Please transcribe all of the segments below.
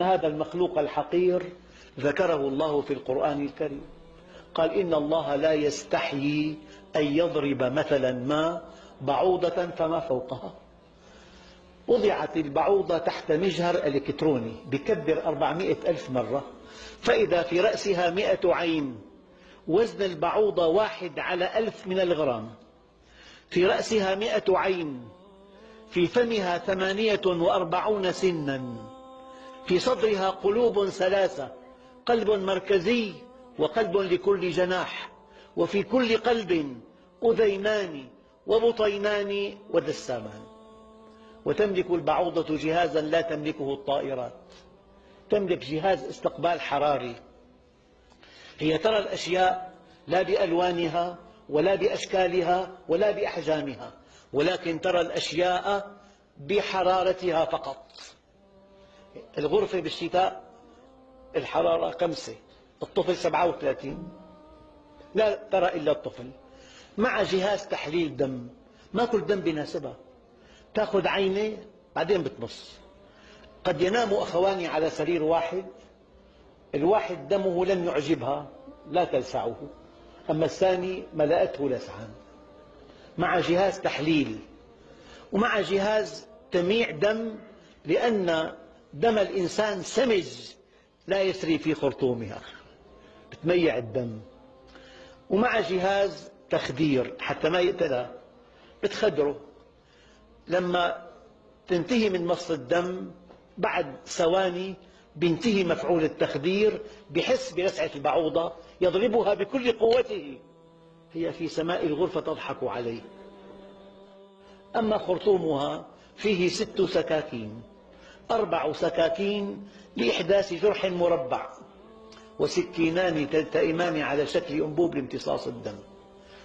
هذا المخلوق الحقير ذكره الله في القرآن الكريم، قال إن الله لا يستحيي أن يضرب مثلا ما بعوضة فما فوقها. وضعت البعوضة تحت مجهر إلكتروني بكبر 400 ألف مرة، فإذا في رأسها 100 عين، وزن البعوضة 1/1000 من الغرام، في رأسها 100 عين، في فمها 48 سنا، في صدرها قلوب 3، قلب مركزي وقلب لكل جناح، وفي كل قلب أذينان وبطينان ودسامان. وتملك البعوضة جهازا لا تملكه الطائرات، تملك جهاز استقبال حراري. هي ترى الأشياء لا بألوانها ولا بأشكالها ولا بأحجامها، ولكن ترى الأشياء بحرارتها فقط. الغرفة بالشتاء الحرارة 5، الطفل 37، لا ترى إلا الطفل. مع جهاز تحليل دم، ما كل دم بيناسبها، تأخذ عينة بعدين بتمص. قد ينام أخوان على سرير واحد، الواحد دمه لم يعجبها لا تلسعه، أما الثاني ملأته لسعا. مع جهاز تحليل ومع جهاز تميع دم، لأن دم الإنسان سمج لا يسري في خرطومها، بتميع الدم. ومع جهاز تخدير حتى ما يقتلها، بتخدره. لما تنتهي من مص الدم بعد ثواني بينتهي مفعول التخدير، بحس بلسعة البعوضة يضربها بكل قوته، هي في سماء الغرفة تضحك عليه. أما خرطومها فيه 6 سكاكين، 4 سكاكين لإحداث جرح مربع، وسكينان تلتئمان على شكل أنبوب لامتصاص الدم.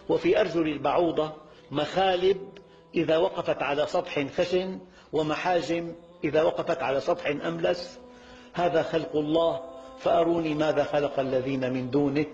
وفي أرجل البعوضة مخالب إذا وقفت على سطح خشن، ومحاجم إذا وقفت على سطح أملس. هذا خلق الله، فأروني ماذا خلق الذين من دونه